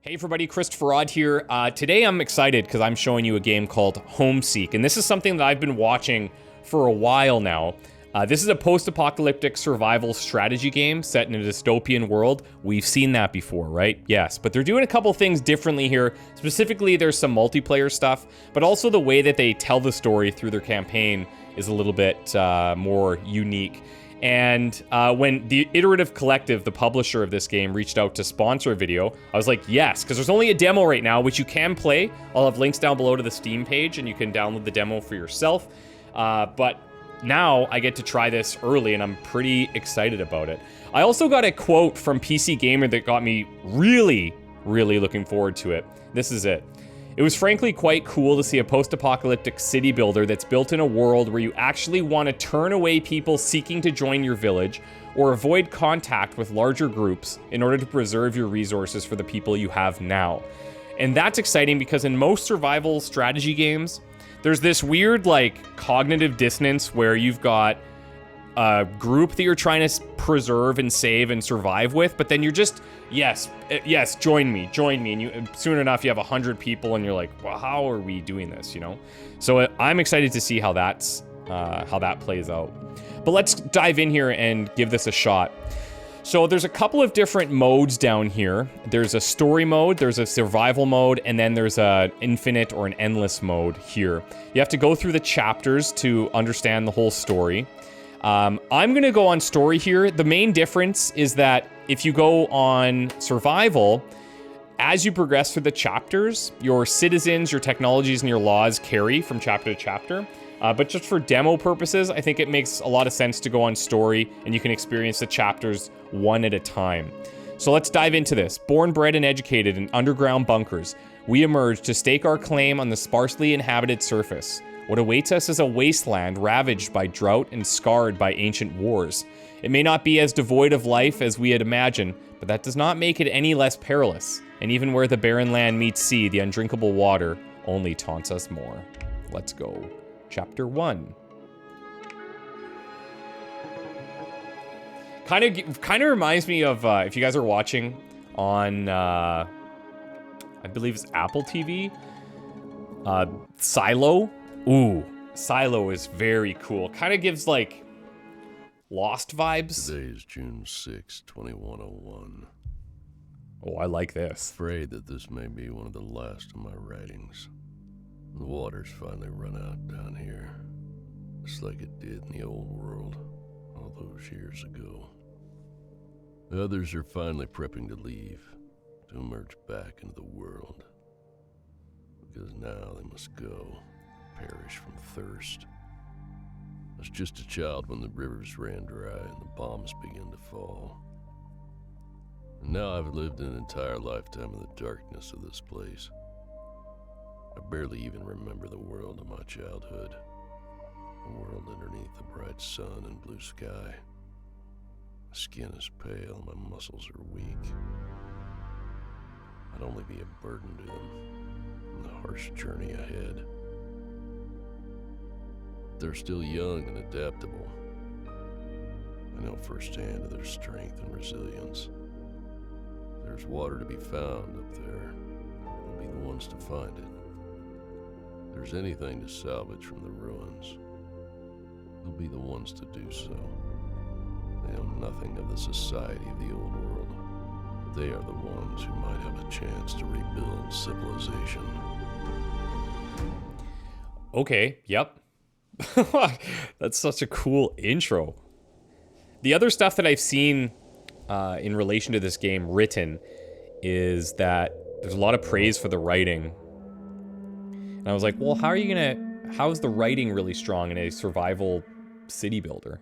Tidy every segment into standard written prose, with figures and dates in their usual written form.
Hey everybody, ChristopherOdd here. Today I'm excited because I'm showing you a game called Homeseek, and this is something that I've been watching for a while now. This is a post-apocalyptic survival strategy game set in a dystopian world. We've seen that before, right? Yes, but they're doing a couple things differently here. Specifically, there's some multiplayer stuff, but also the way that they tell the story through their campaign is a little bit more unique. And when the Iterative Collective, the publisher of this game, reached out to sponsor a video, I was like, yes, because there's only a demo right now, which you can play. I'll have links down below to the Steam page, and you can download the demo for yourself. But now I get to try this early, and I'm pretty excited about it. I also got a quote from PC Gamer that got me really, really looking forward to it. This is it. It was frankly quite cool to see a post-apocalyptic city builder that's built in a world where you actually want to turn away people seeking to join your village or avoid contact with larger groups in order to preserve your resources for the people you have now. And that's exciting because in most survival strategy games, there's this weird like cognitive dissonance where you've got a group that you're trying to preserve and save and survive with, but then you're just, yes, join me, and you soon enough you have 100 people and you're like, well, how are we doing this, you know? So I'm excited to see how that plays out. But let's dive in here and give this a shot. So there's a couple of different modes down here. There's a story mode, there's a survival mode, and then there's an infinite or an endless mode here. You have to go through the chapters to understand the whole story. I'm gonna go on story here. The main difference is that if you go on survival, as you progress through the chapters, your citizens, your technologies, and your laws carry from chapter to chapter. But just for demo purposes, I think it makes a lot of sense to go on story, and you can experience the chapters one at a time. So let's dive into this. Born, bred, and educated in underground bunkers, we emerge to stake our claim on the sparsely inhabited surface. What awaits us is a wasteland ravaged by drought and scarred by ancient wars. It may not be as devoid of life as we had imagined, but that does not make it any less perilous. And even where the barren land meets sea, the undrinkable water only taunts us more. Let's go. Chapter 1. Kind of reminds me of, if you guys are watching on, I believe it's Apple TV, Silo. Ooh, Silo is very cool. Kind of gives, like, Lost vibes. Today is June 6, 2101. Oh, I like this. Afraid that this may be one of the last of my writings. The water's finally run out down here, just like it did in the old world all those years ago. The others are finally prepping to leave, to emerge back into the world. Because now they must go. Perish from thirst. I was just a child when the rivers ran dry and the bombs began to fall. And now I've lived an entire lifetime in the darkness of this place. I barely even remember the world of my childhood. The world underneath the bright sun and blue sky. My skin is pale, my muscles are weak. I'd only be a burden to them in the harsh journey ahead. They're still young and adaptable. I know firsthand of their strength and resilience. If there's water to be found up there, they'll be the ones to find it. If there's anything to salvage from the ruins, they'll be the ones to do so. They know nothing of the society of the old world. They are the ones who might have a chance to rebuild civilization. Okay, yep. That's such a cool intro. The other stuff that I've seen in relation to this game written is that there's a lot of praise for the writing. And I was like, well, how is the writing really strong in a survival city builder?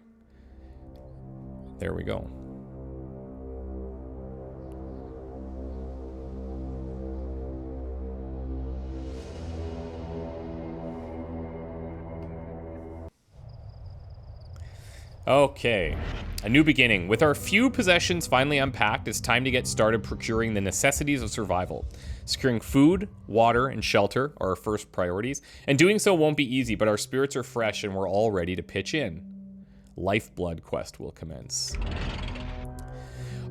There we go. Okay, a new beginning. With our few possessions finally unpacked, it's time to get started procuring the necessities of survival. Securing food, water, and shelter are our first priorities, and doing so won't be easy, but our spirits are fresh and we're all ready to pitch in. Lifeblood quest will commence.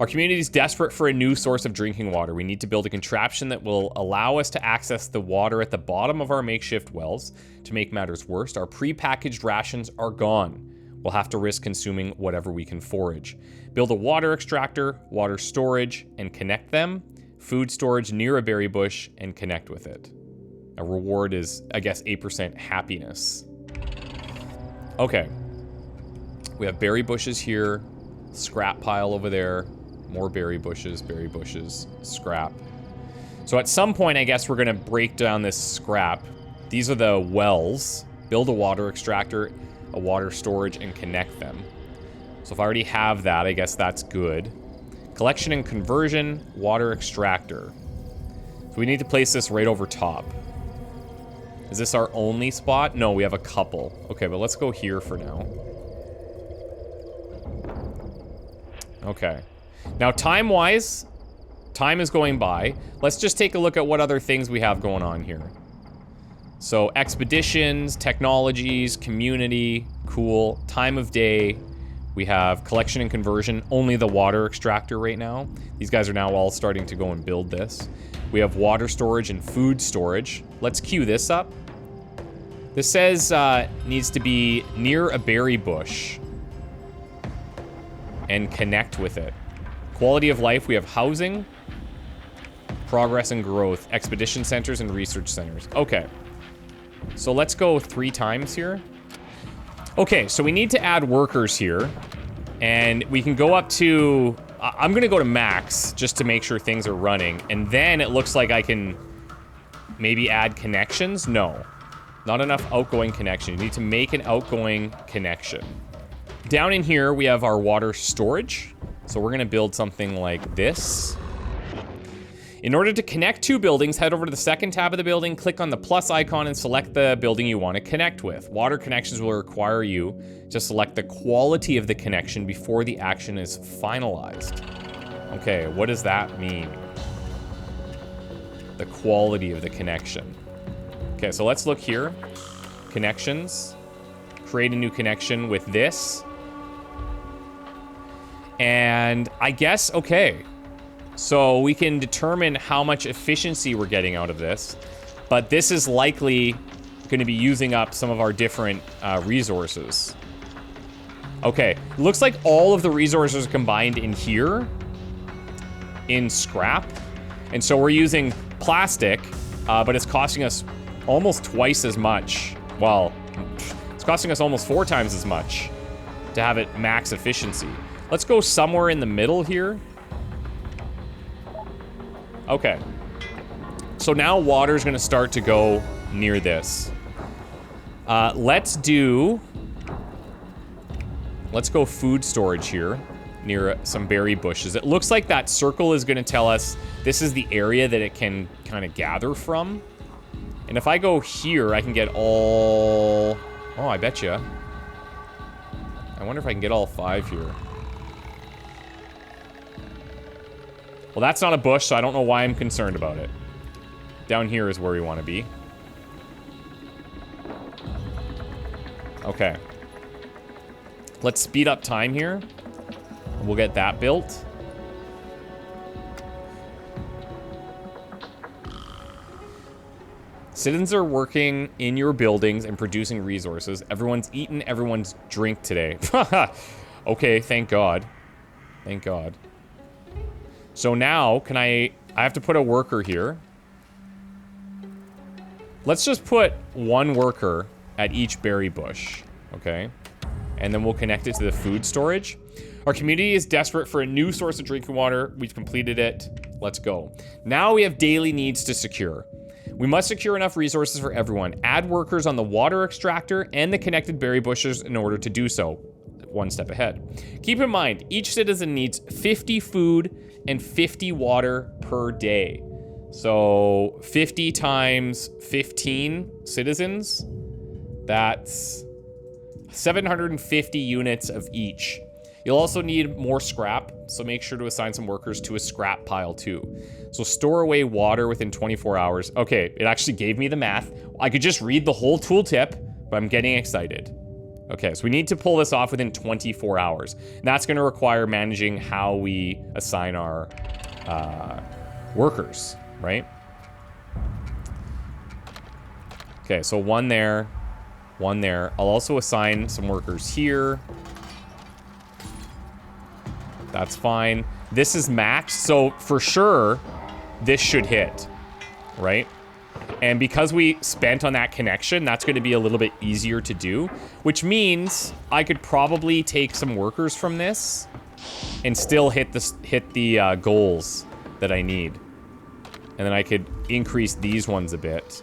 Our community is desperate for a new source of drinking water. We need to build a contraption that will allow us to access the water at the bottom of our makeshift wells. To make matters worse, our pre-packaged rations are gone. We'll have to risk consuming whatever we can forage. Build a water extractor, water storage, and connect them. Food storage near a berry bush and connect with it. A reward is, I guess, 8% happiness. Okay. We have berry bushes here, scrap pile over there, more berry bushes, scrap. So at some point, I guess we're gonna break down this scrap. These are the wells. Build a water extractor, a water storage, and connect them. So if I already have that, I guess that's good. Collection and conversion, water extractor. So we need to place this right over top. Is this our only spot? No, we have a couple. Okay, but let's go here for now. Okay. Now, time-wise, time is going by. Let's just take a look at what other things we have going on here. So, expeditions, technologies, community, cool. Time of day. We have collection and conversion, only the water extractor right now. These guys are now all starting to go and build this. We have water storage and food storage. Let's queue this up. This says needs to be near a berry bush and connect with it. Quality of life, we have housing, progress and growth, expedition centers and research centers. Okay, so let's go 3 times here. Okay, so we need to add workers here, and we can go up to, I'm gonna go to max just to make sure things are running, and then it looks like I can maybe add connections. No, not enough outgoing connection. You need to make an outgoing connection. Down in here, we have our water storage. So we're gonna build something like this. In order to connect 2 buildings, head over to the second tab of the building, click on the plus icon and select the building you want to connect with. Water connections will require you to select the quality of the connection before the action is finalized. Okay, what does that mean? The quality of the connection. Okay, so let's look here. Connections. Create a new connection with this. And I guess, okay. So we can determine how much efficiency we're getting out of this. But this is likely going to be using up some of our different resources. Okay, looks like all of the resources are combined in here. In scrap. And so we're using plastic, but it's costing us almost twice as much. Well, it's costing us almost 4 times as much to have it max efficiency. Let's go somewhere in the middle here. Okay. So now water's gonna start to go near this. Let's go food storage here near some berry bushes. It looks like that circle is gonna tell us this is the area that it can kind of gather from. And if I go here, I can get all... Oh, I bet you. I wonder if I can get all 5 here. Well, that's not a bush, so I don't know why I'm concerned about it. Down here is where we want to be. Okay. Let's speed up time here. We'll get that built. Citizens are working in your buildings and producing resources. Everyone's eaten everyone's drink today. Okay, thank God. Thank God. So now, can I have to put a worker here. Let's just put 1 worker at each berry bush, okay? And then we'll connect it to the food storage. Our community is desperate for a new source of drinking water. We've completed it. Let's go. Now we have daily needs to secure. We must secure enough resources for everyone. Add workers on the water extractor and the connected berry bushes in order to do so. 1 step ahead. Keep in mind, each citizen needs 50 food and 50 water per day. So 50 times 15 citizens, that's 750 units of each. You'll also need more scrap, so make sure to assign some workers to a scrap pile too. So store away water within 24 hours. Okay, it actually gave me the math. I could just read the whole tooltip, but I'm getting excited. Okay, so we need to pull this off within 24 hours. And that's going to require managing how we assign our workers, right? Okay, so one there, one there. I'll also assign some workers here. That's fine. This is maxed, so for sure, this should hit, right? And because we spent on that connection, that's going to be a little bit easier to do, which means I could probably take some workers from this and still hit the goals that I need. And then I could increase these ones a bit.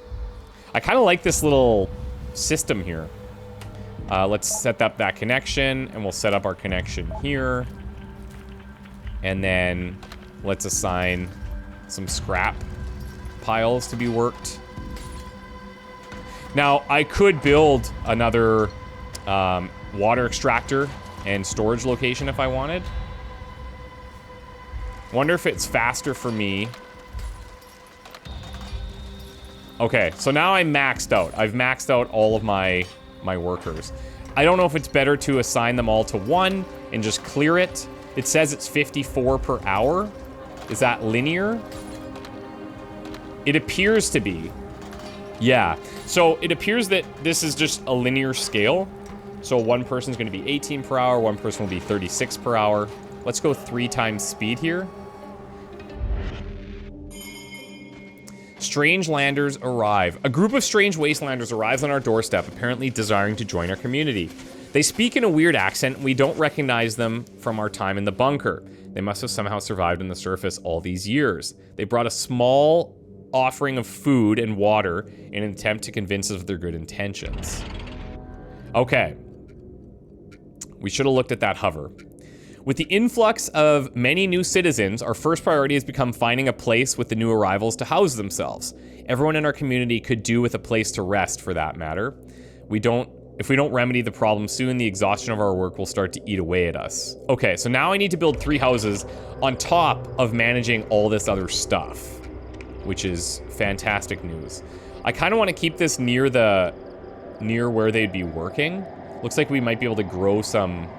I kind of like this little system here. Let's set up that connection, and we'll set up our connection here. And then let's assign some scrap piles to be worked. Now, I could build another water extractor and storage location if I wanted. Wonder if it's faster for me. Okay, so now I'm maxed out. I've maxed out all of my workers. I don't know if it's better to assign them all to one and just clear it. It says it's 54 per hour. Is that linear? It appears to be. Yeah. So it appears that this is just a linear scale. So one person's going to be 18 per hour, one person will be 36 per hour. Let's go 3 times speed here. Strange landers arrive. A group of strange wastelanders arrives on our doorstep, apparently desiring to join our community. They speak in a weird accent. We don't recognize them from our time in the bunker. They must have somehow survived on the surface all these years. They brought a small offering of food and water in an attempt to convince us of their good intentions. Okay. We should have looked at that hover. With the influx of many new citizens, our first priority has become finding a place with the new arrivals to house themselves. Everyone in our community could do with a place to rest, for that matter. If we don't remedy the problem soon, the exhaustion of our work will start to eat away at us. Okay, so now I need to build 3 houses on top of managing all this other stuff, which is fantastic news. I kind of want to keep this near where they'd be working. Looks like we might be able to grow some...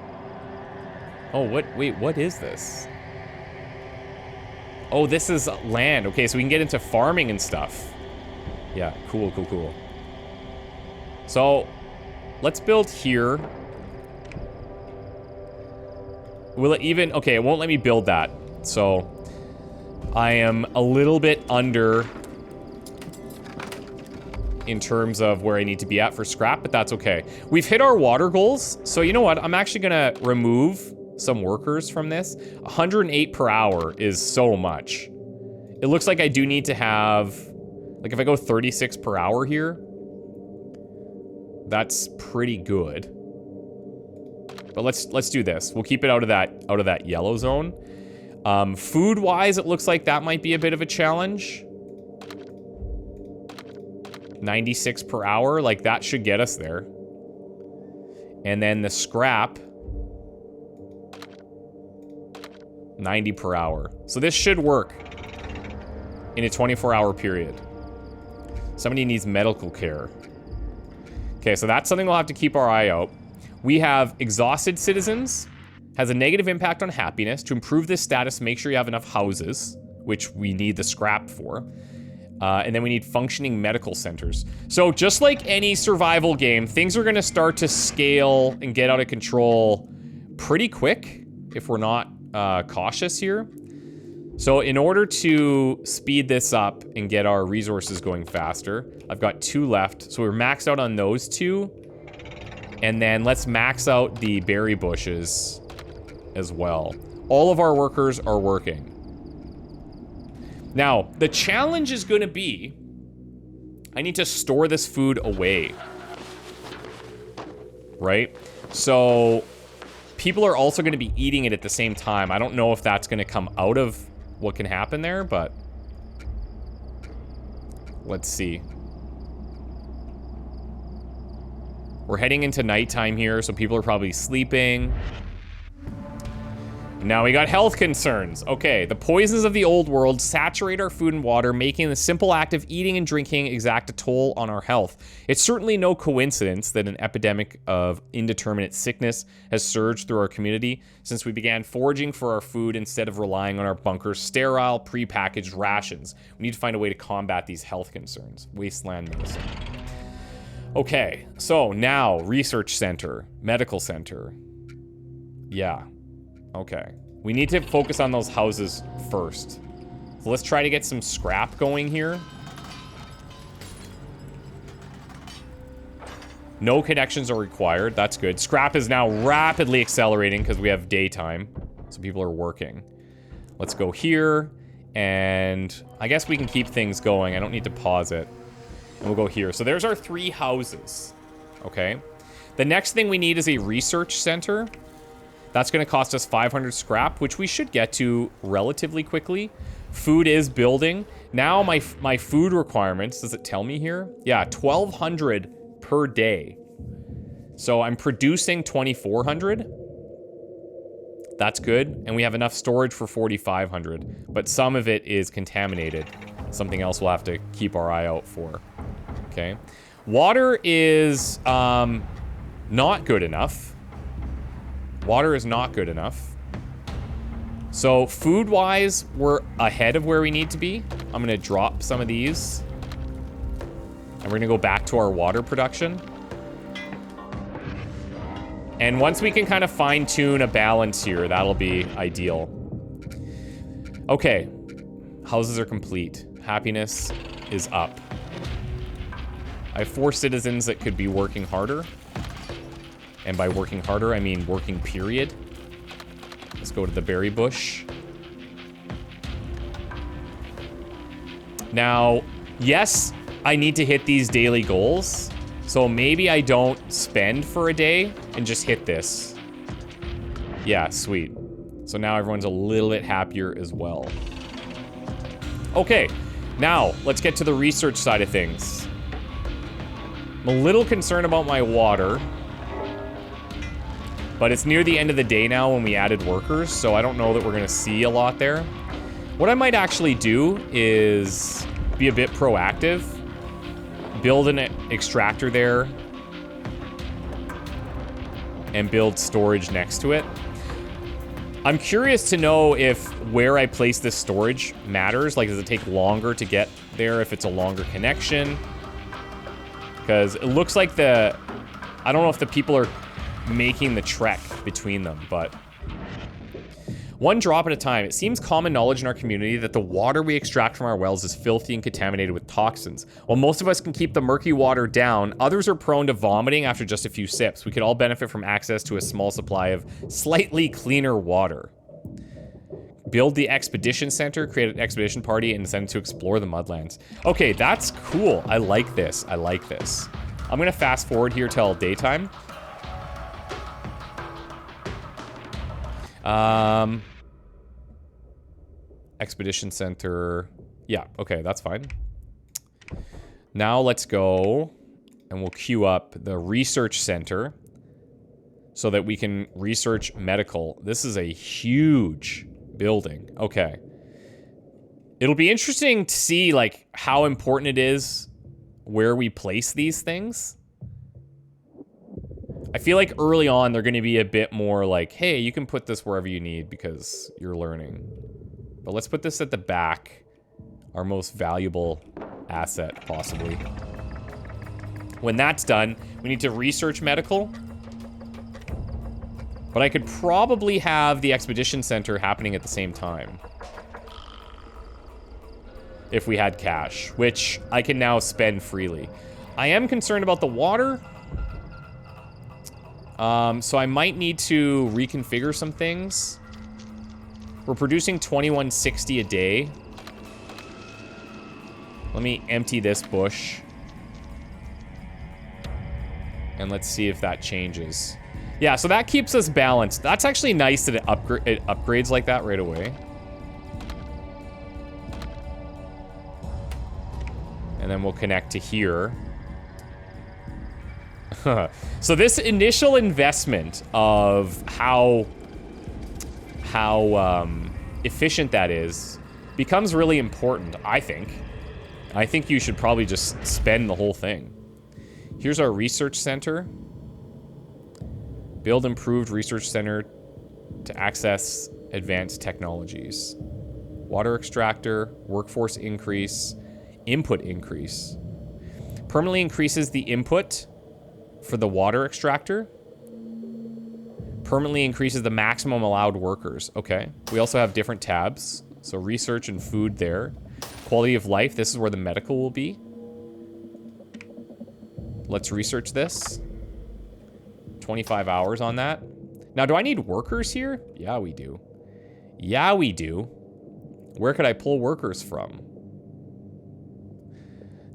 Oh, wait, what is this? Oh, this is land. Okay, so we can get into farming and stuff. Yeah, cool. So, let's build here. Will it even... Okay, it won't let me build that. So, I am a little bit under in terms of where I need to be at for scrap, but that's okay. We've hit our water goals, so you know what? I'm actually gonna remove some workers from this. 108 per hour is so much. It looks like I do need to have... Like, if I go 36 per hour here, that's pretty good. But let's do this. We'll keep it out of that yellow zone. Food-wise, it looks like that might be a bit of a challenge. 96 per hour, like that should get us there. And then the scrap, 90 per hour. So this should work in a 24-hour period. Somebody needs medical care. Okay, so that's something we'll have to keep our eye out. We have exhausted citizens. Has a negative impact on happiness. To improve this status, make sure you have enough houses, which we need the scrap for. And then we need functioning medical centers. So just like any survival game, things are gonna start to scale and get out of control pretty quick if we're not cautious here. So in order to speed this up and get our resources going faster, I've got 2 left. So we're maxed out on those 2. And then let's max out the berry bushes as well. All of our workers are working. Now, the challenge is going to be, I need to store this food away. Right? So, people are also going to be eating it at the same time. I don't know if that's going to come out of what can happen there, but let's see. We're heading into nighttime here, so people are probably sleeping. Now we got health concerns. Okay, the poisons of the old world saturate our food and water, making the simple act of eating and drinking exact a toll on our health. It's certainly no coincidence that an epidemic of indeterminate sickness has surged through our community since we began foraging for our food instead of relying on our bunker's sterile, pre-packaged rations. We need to find a way to combat these health concerns. Wasteland medicine. Okay, so now research center, medical center. Yeah. Okay. We need to focus on those houses first. So let's try to get some scrap going here. No connections are required. That's good. Scrap is now rapidly accelerating because we have daytime. So people are working. Let's go here. And I guess we can keep things going. I don't need to pause it. And we'll go here. So there's our 3 houses. Okay. The next thing we need is a research center. That's going to cost us 500 scrap, which we should get to relatively quickly. Food is building. Now my food requirements, does it tell me here? Yeah, 1,200 per day. So I'm producing 2,400. That's good. And we have enough storage for 4,500. But some of it is contaminated. Something else we'll have to keep our eye out for. Okay. Water is not good enough. Water is not good enough. So food-wise, we're ahead of where we need to be. I'm gonna drop some of these. And we're gonna go back to our water production. And once we can kind of fine-tune a balance here, that'll be ideal. Okay. Houses are complete. Happiness is up. I have 4 citizens that could be working harder. And by working harder, I mean working period. Let's go to the berry bush. Now, yes, I need to hit these daily goals. So maybe I don't spend for a day and just hit this. Yeah, sweet. So now everyone's a little bit happier as well. Okay, now let's get to the research side of things. I'm a little concerned about my water. But it's near the end of the day now when we added workers, so I don't know that we're gonna see a lot there. What I might actually do is be a bit proactive. Build an extractor there. And build storage next to it. I'm curious to know if where I place this storage matters. Like, does it take longer to get there if it's a longer connection? Because it looks like I don't know if the people are making the trek between them, but one drop at a time. It seems common knowledge in our community that the water we extract from our wells is filthy and contaminated with toxins. While most of us can keep the murky water down, others are prone to vomiting after just a few sips. We could all benefit from access to a small supply of slightly cleaner water. Build the expedition center, create an expedition party, and send it to explore the mudlands. Okay, that's cool. I like this. I like this. I'm gonna fast forward here till daytime. Expedition center. Yeah, okay, that's fine. Now let's go and we'll queue up the research center so that we can research medical. This is a huge building. Okay. It'll be interesting to see like how important it is where we place these things. I feel like early on, they're going to be a bit more like, hey, you can put this wherever you need because you're learning. But let's put this at the back. Our most valuable asset, possibly. When that's done, we need to research medical. But I could probably have the expedition center happening at the same time. If we had cash, which I can now spend freely. I am concerned about the water. So I might need to reconfigure some things. We're producing 2160 a day. Let me empty this bush. And let's see if that changes. Yeah, so that keeps us balanced. That's actually nice that it upgrades like that right away. And then we'll connect to here. So this initial investment of how how efficient that is becomes really important, I think. I think you should probably just spend the whole thing. Here's our research center. Build improved research center to access advanced technologies. Water extractor, workforce increase, input increase. Permanently increases the input for the water extractor. Permanently increases the maximum allowed workers. Okay. We also have different tabs. So research and food there. Quality of life, this is where the medical will be. Let's research this. 25 hours on that. Now, do I need workers here? Yeah, we do. Yeah, we do. Where could I pull workers from?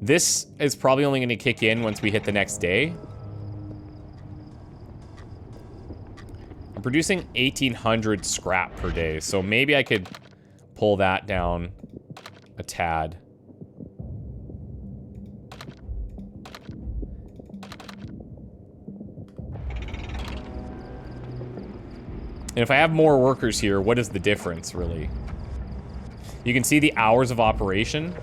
This is probably only going to kick in once we hit the next day. I'm producing 1,800 scrap per day, so maybe I could pull that down a tad. And if I have more workers here, what is the difference, really? You can see the hours of operation.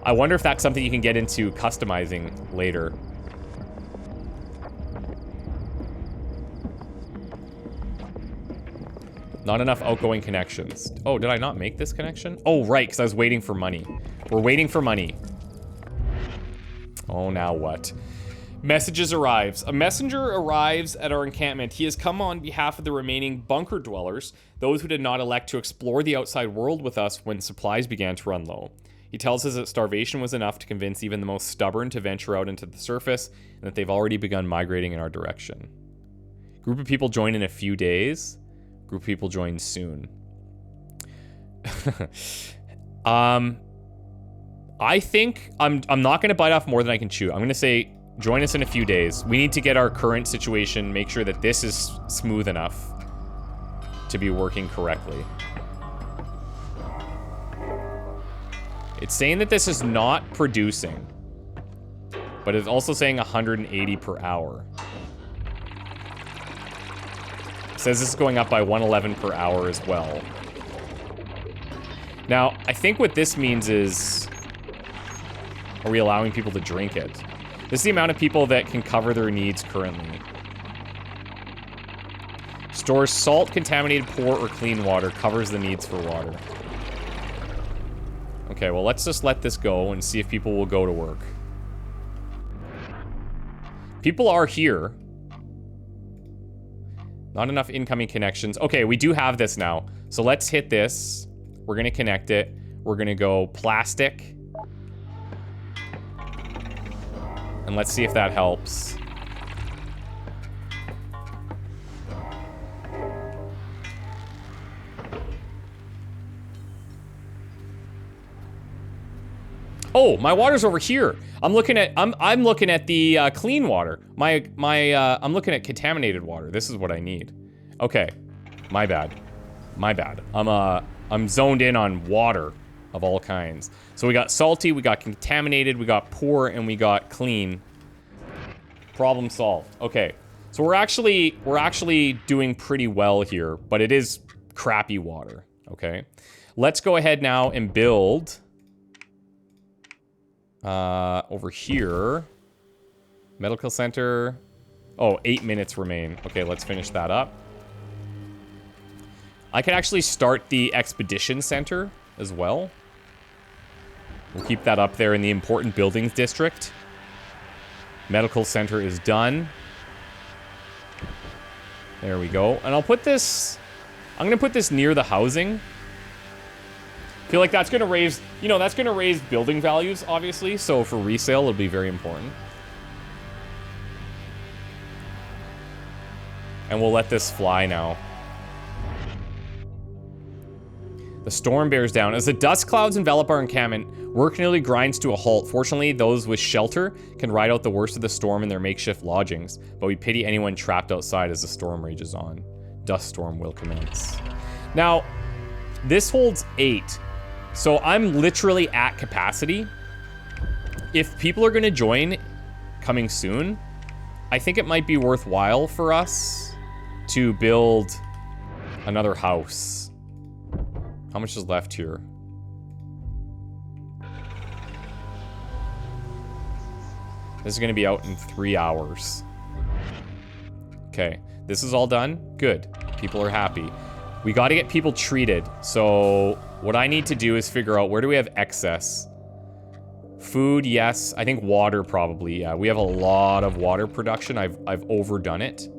I wonder if that's something you can get into customizing later. Not enough outgoing connections. Oh, did I not make this connection? Oh, right, because I was waiting for money. We're waiting for money. Oh, now what? Messages arrives. A messenger arrives at our encampment. He has come on behalf of the remaining bunker dwellers, those who did not elect to explore the outside world with us when supplies began to run low. He tells us that starvation was enough to convince even the most stubborn to venture out into the surface, and that they've already begun migrating in our direction. Group of people join in a few days. Group of people join soon. I think I'm not going to bite off more than I can chew. I'm going to say join us in a few days. We need to get our current situation, make sure that this is smooth enough to be working correctly. It's saying that this is not producing, but it's also saying 180 per hour. It says this is going up by 111 per hour as well. Now, I think what this means is, are we allowing people to drink it? This is the amount of people that can cover their needs currently. Stores salt, contaminated, poor, or clean water. Covers the needs for water. Okay, well, let's just let this go and see if people will go to work. People are here. Not enough incoming connections. Okay, we do have this now. So let's hit this. We're going to connect it. We're going to go plastic. And let's see if that helps. Oh, my water's over here. I'm looking at the clean water. I'm looking at contaminated water. This is what I need. Okay, my bad. My bad. I'm zoned in on water of all kinds. So we got salty, we got contaminated, we got poor, and we got clean. Problem solved. Okay, so we're actually doing pretty well here, but it is crappy water. Okay, let's go ahead now and build. Over here. Medical center. Oh, 8 minutes remain. Okay, let's finish that up. I can actually start the expedition center as well. We'll keep that up there in the important buildings district. Medical center is done. There we go. And I'll put this... I'm going to put this near the housing. I feel like that's going to raise... You know, that's going to raise building values, obviously. So for resale, it'll be very important. And we'll let this fly now. The storm bears down. As the dust clouds envelop our encampment, work nearly grinds to a halt. Fortunately, those with shelter can ride out the worst of the storm in their makeshift lodgings, but we pity anyone trapped outside as the storm rages on. Dust storm will commence. Now, this holds 8, so I'm literally at capacity. If people are going to join coming soon, I think it might be worthwhile for us to build Another house. How much is left here? This is gonna be out in 3 hours. Okay, this is all done. Good. People are happy. We gotta get people treated. So what I need to do is figure out, where do we have excess? Food, yes. I think water probably, yeah. We have a lot of water production. I've overdone it.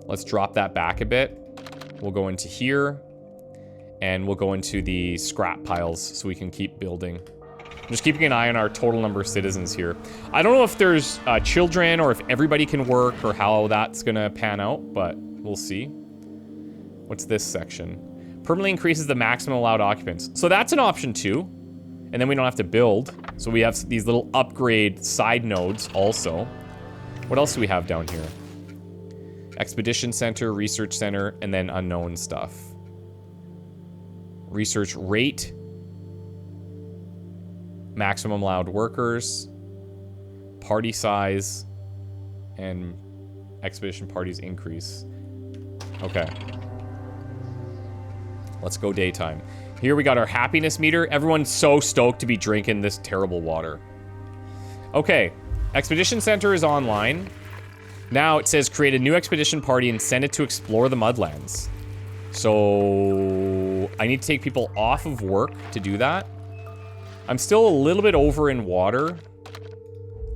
Let's drop that back a bit. We'll go into here. And we'll go into the scrap piles so we can keep building. I'm just keeping an eye on our total number of citizens here. I don't know if there's children or if everybody can work or how that's gonna pan out, but we'll see. What's this section? Permanently increases the maximum allowed occupants. So that's an option too. And then we don't have to build. So we have these little upgrade side nodes also. What else do we have down here? Expedition Center, Research Center, and then unknown stuff. Research rate. Maximum allowed workers. Party size. And expedition parties increase. Okay. Let's go daytime. Here we got our happiness meter. Everyone's so stoked to be drinking this terrible water. Okay. Expedition Center is online. Now it says create a new expedition party and send it to explore the Mudlands. So I need to take people off of work to do that. I'm still a little bit over in water.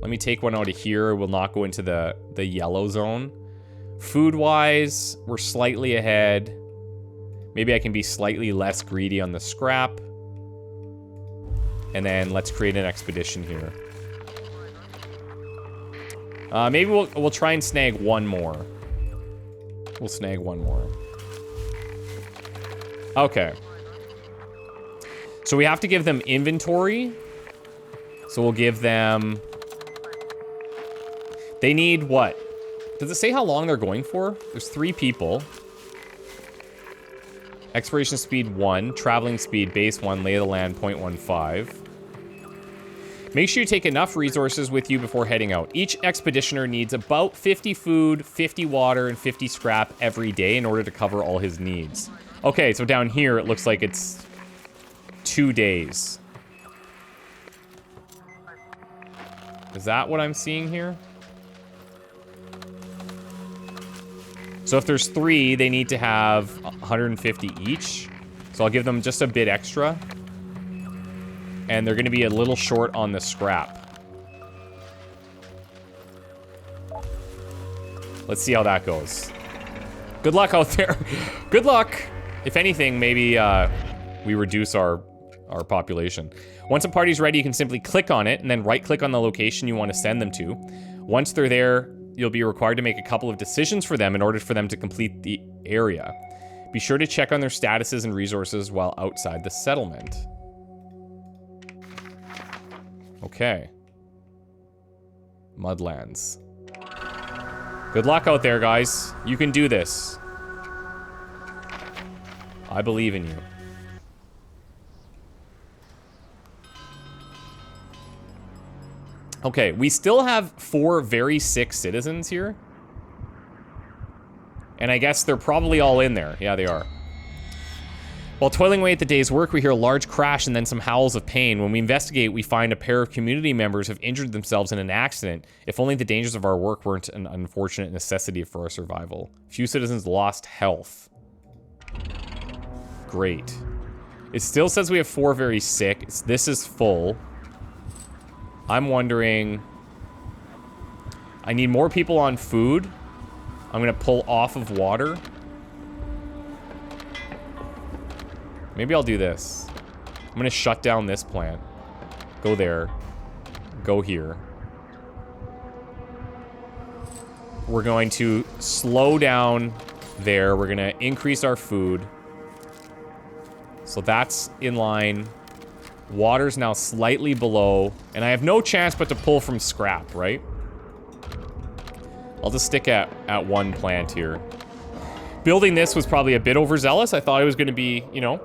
Let me take one out of here. We'll not go into the yellow zone. Food-wise, we're slightly ahead. Maybe I can be slightly less greedy on the scrap. And then let's create an expedition here. Maybe we'll try and snag one more. We'll snag one more. Okay. So we have to give them inventory. So we'll give them... They need what? Does it say how long they're going for? There's 3 people. Exploration speed 1. Traveling speed base 1. Lay of the land 0.15. Make sure you take enough resources with you before heading out. Each expeditioner needs about 50 food, 50 water, and 50 scrap every day in order to cover all his needs. Okay, so down here it looks like it's 2 days. Is that what I'm seeing here? So if there's 3, they need to have 150 each. So I'll give them just a bit extra. And they're gonna be a little short on the scrap. Let's see how that goes. Good luck out there. Good luck. If anything, maybe we reduce our population. Once a party's ready, you can simply click on it and then right-click on the location you want to send them to. Once they're there, you'll be required to make a couple of decisions for them in order for them to complete the area. Be sure to check on their statuses and resources while outside the settlement. Okay. Mudlands. Good luck out there, guys. You can do this. I believe in you. Okay, we still have 4 very sick citizens here. And I guess they're probably all in there. Yeah, they are. While toiling away at the day's work, we hear a large crash and then some howls of pain. When we investigate, we find a pair of community members have injured themselves in an accident. If only the dangers of our work weren't an unfortunate necessity for our survival. Few citizens lost health. Great. It still says we have 4 very sick. This is full. I'm wondering... I need more people on food. I'm gonna pull off of water. Maybe I'll do this. I'm gonna shut down this plant. Go there. Go here. We're going to slow down there. We're gonna increase our food. So that's in line. Water's now slightly below. And I have no chance but to pull from scrap, right? I'll just stick at one plant here. Building this was probably a bit overzealous. I thought it was gonna be, you know,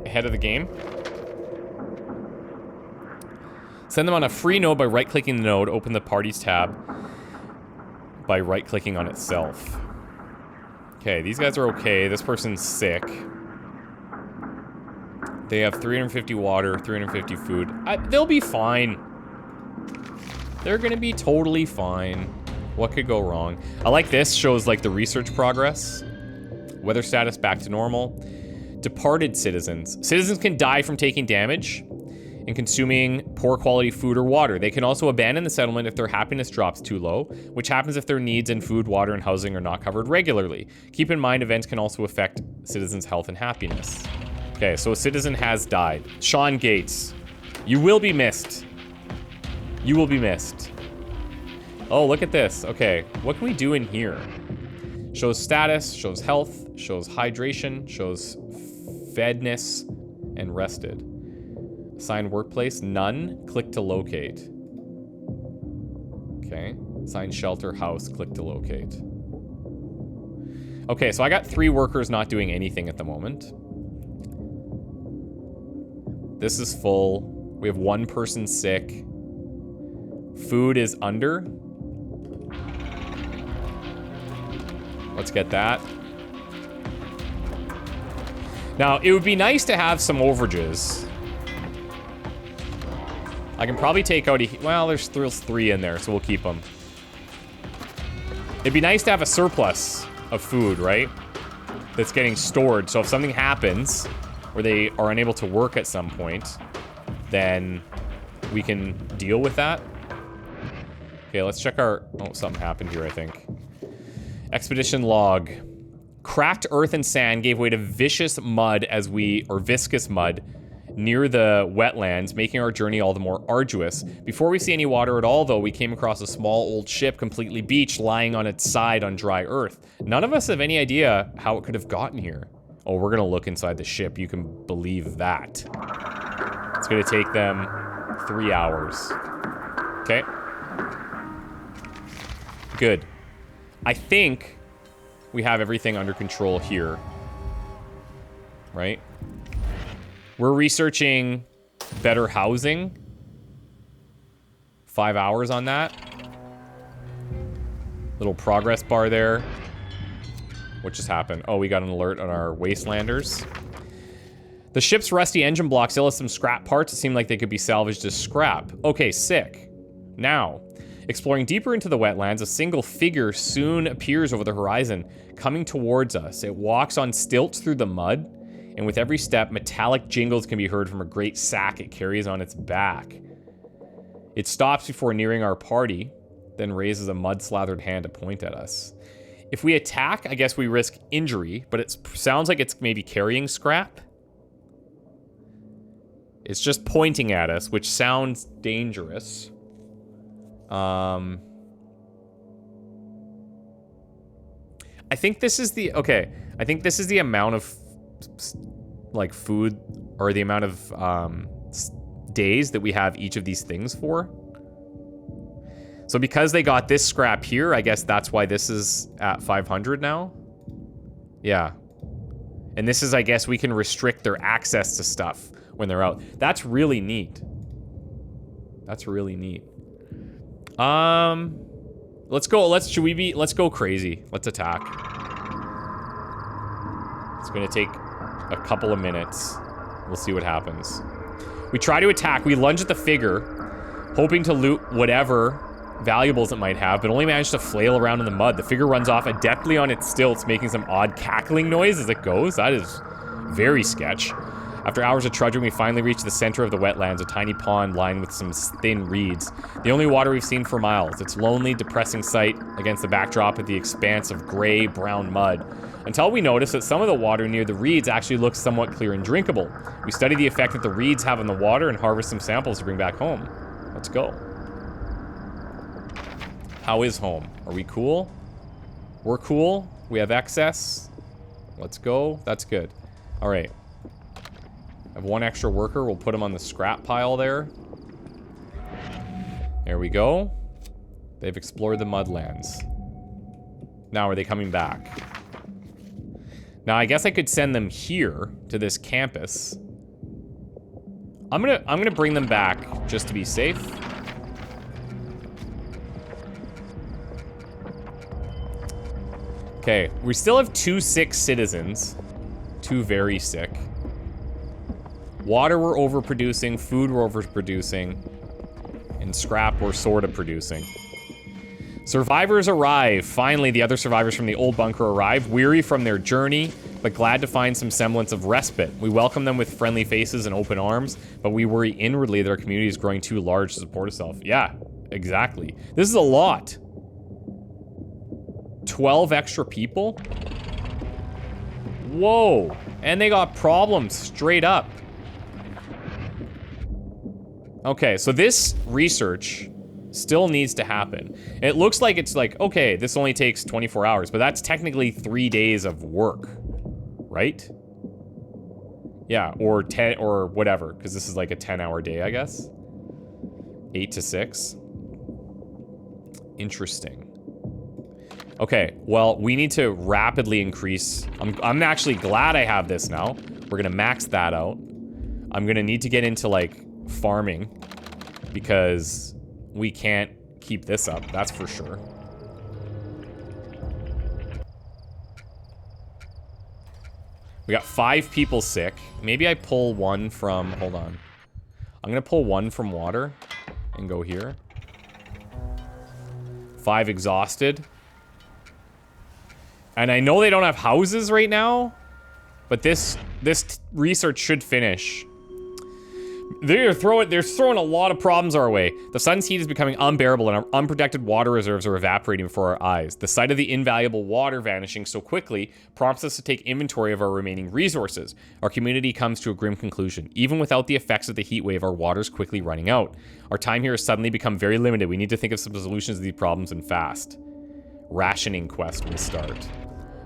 ahead of the game. Send them on a free node by right-clicking the node. Open the Parties tab by right-clicking on itself. Okay, these guys are okay. This person's sick. They have 350 water, 350 food. They'll be fine. They're gonna be totally fine. What could go wrong? I like this. Shows like the research progress. Weather status back to normal. Departed citizens. Citizens can die from taking damage and consuming poor quality food or water. They can also abandon the settlement if their happiness drops too low, which happens if their needs in food, water, and housing are not covered regularly. Keep in mind, events can also affect citizens' health and happiness. Okay, so a citizen has died. Sean Gates, you will be missed. You will be missed. Oh, look at this. Okay, what can we do in here? Shows status, shows health, shows hydration, shows fedness, and rested. Assign workplace, none. Click to locate. Okay. Assign shelter, house, click to locate. Okay, so I got 3 workers not doing anything at the moment. This is full. We have 1 person sick. Food is under. Let's get that. Now, it would be nice to have some overages. I can probably take out well, there's 3 in there, so we'll keep them. It'd be nice to have a surplus of food, right? That's getting stored, so if something happens where they are unable to work at some point, then we can deal with that. Okay, let's check our... Oh, something happened here, I think. Expedition log. Cracked earth and sand gave way to vicious mud viscous mud near the wetlands, making our journey all the more arduous. Before we see any water at all, though, we came across a small old ship completely beached, lying on its side on dry earth. None of us have any idea how it could have gotten here. Oh, we're gonna look inside the ship. You can believe that. It's gonna take them 3 hours. Okay. Good. I think we have everything under control here. Right? We're researching better housing. 5 hours on that. Little progress bar there. What just happened? Oh, we got an alert on our wastelanders. The ship's rusty engine block still has some scrap parts that seem like they could be salvaged as scrap. Okay, sick. Now, exploring deeper into the wetlands, a single figure soon appears over the horizon, coming towards us. It walks on stilts through the mud, and with every step, metallic jingles can be heard from a great sack it carries on its back. It stops before nearing our party, then raises a mud-slathered hand to point at us. If we attack, I guess we risk injury, but it sounds like it's maybe carrying scrap. It's just pointing at us, which sounds dangerous. I think this is the... Okay, I think this is the amount of, like, food, or the amount of days that we have each of these things for. So because they got this scrap here, I guess that's why this is at 500 now. Yeah. And this is, I guess, we can restrict their access to stuff when they're out. That's really neat. That's really neat. Let's go. Let's go crazy. Let's attack. It's gonna take a couple of minutes. We'll see what happens. We try to attack. We lunge at the figure, hoping to loot whatever valuables it might have, but only manage to flail around in the mud. The figure runs off adeptly on its stilts, making some odd cackling noise as it goes. That is very sketch. After hours of trudging, we finally reach the center of the wetlands, a tiny pond lined with some thin reeds. The only water we've seen for miles. It's a lonely, depressing sight against the backdrop of the expanse of gray, brown mud. Until we notice that some of the water near the reeds actually looks somewhat clear and drinkable. We study the effect that the reeds have on the water and harvest some samples to bring back home. Let's go. How is home? Are we cool? We're cool. We have excess. Let's go. That's good. All right. I have one extra worker. We'll put him on the scrap pile there. There we go. They've explored the mudlands. Now, are they coming back? Now, I guess I could send them here to this campus. I'm gonna bring them back just to be safe. Okay, we still have 2 sick citizens. 2 very sick. Water we're overproducing, food we're overproducing, and scrap we're sort of producing. Survivors arrive. Finally, the other survivors from the old bunker arrive, weary from their journey, but glad to find some semblance of respite. We welcome them with friendly faces and open arms, but we worry inwardly that our community is growing too large to support itself. Yeah, exactly. This is a lot. 12 extra people? Whoa. And they got problems straight up. Okay, so this research still needs to happen. It looks like it's like, okay, this only takes 24 hours, but that's technically 3 days of work, right? Yeah, or 10, or whatever, because this is like a 10-hour day, I guess. 8 to 6. Interesting. Okay, well, we need to rapidly increase. I'm actually glad I have this now. We're gonna max that out. I'm gonna need to get into, like, farming, because we can't keep this up, that's for sure. We got 5 people sick. Maybe I pull one from, hold on. I'm gonna pull one from water and go here. 5 exhausted. And I know they don't have houses right now, but this research should finish. They're throwing a lot of problems our way. The sun's heat is becoming unbearable and our unprotected water reserves are evaporating before our eyes. The sight of the invaluable water vanishing so quickly prompts us to take inventory of our remaining resources. Our community comes to a grim conclusion. Even without the effects of the heat wave, our water's quickly running out. Our time here has suddenly become very limited. We need to think of some solutions to these problems and fast. Rationing quest will start.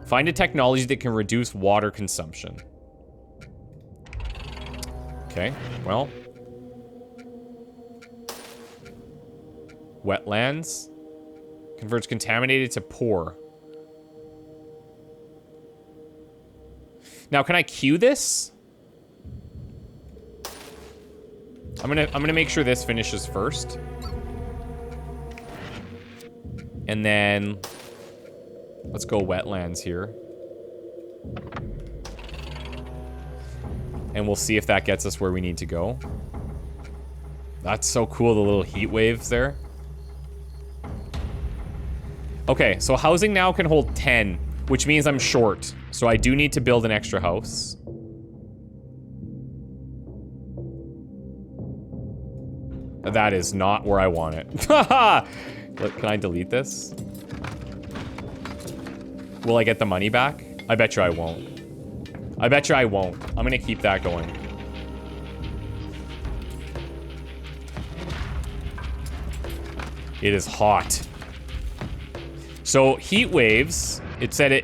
Find a technology that can reduce water consumption. Okay, well. Wetlands. Converts contaminated to poor. Now, can I queue this? I'm gonna make sure this finishes first. And then let's go wetlands here. And we'll see if that gets us where we need to go. That's so cool, the little heat waves there. Okay, so housing now can hold 10, which means I'm short. So I do need to build an extra house. That is not where I want it. Can I delete this? Will I get the money back? I bet you I won't. I bet you I won't. I'm gonna keep that going. It is hot. So heat waves, it said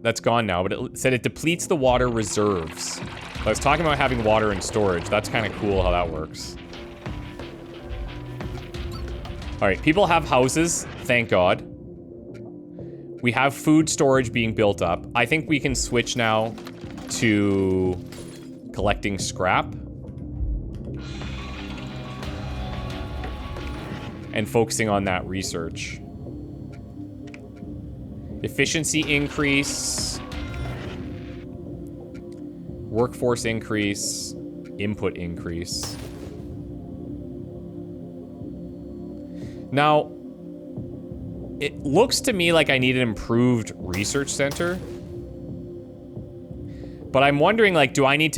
that's gone now, but it said it depletes the water reserves. I was talking about having water in storage. That's kind of cool how that works. All right, people have houses, thank God. We have food storage being built up. I think we can switch now to collecting scrap. And focusing on that research. Efficiency increase. Workforce increase. Input increase. Now, it looks to me like I need an improved research center. But I'm wondering, like, do I need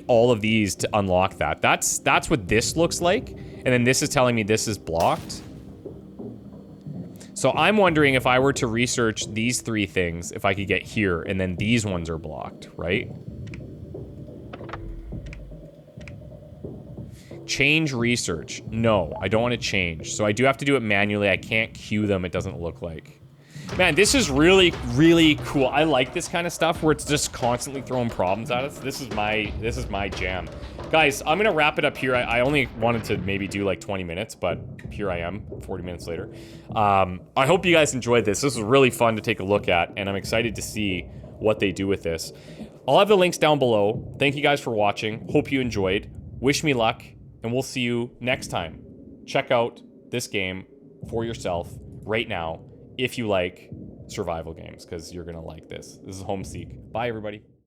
all of these to unlock that? That's what this looks like. And then this is telling me this is blocked. So I'm wondering if I were to research these 3 things, if I could get here, and then these ones are blocked, right? Change research. No, I don't want to change. So I do have to do it manually. I can't queue them, it doesn't look like. Man, this is really, really cool. I like this kind of stuff where it's just constantly throwing problems at us. This is my jam. Guys, I'm gonna wrap it up here. I only wanted to maybe do like 20 minutes, but here I am, 40 minutes later. I hope you guys enjoyed this. This was really fun to take a look at, and I'm excited to see what they do with this. I'll have the links down below. Thank you guys for watching. Hope you enjoyed. Wish me luck, and we'll see you next time. Check out this game for yourself right now if you like survival games, because you're gonna like this. This is Homeseek. Bye, everybody.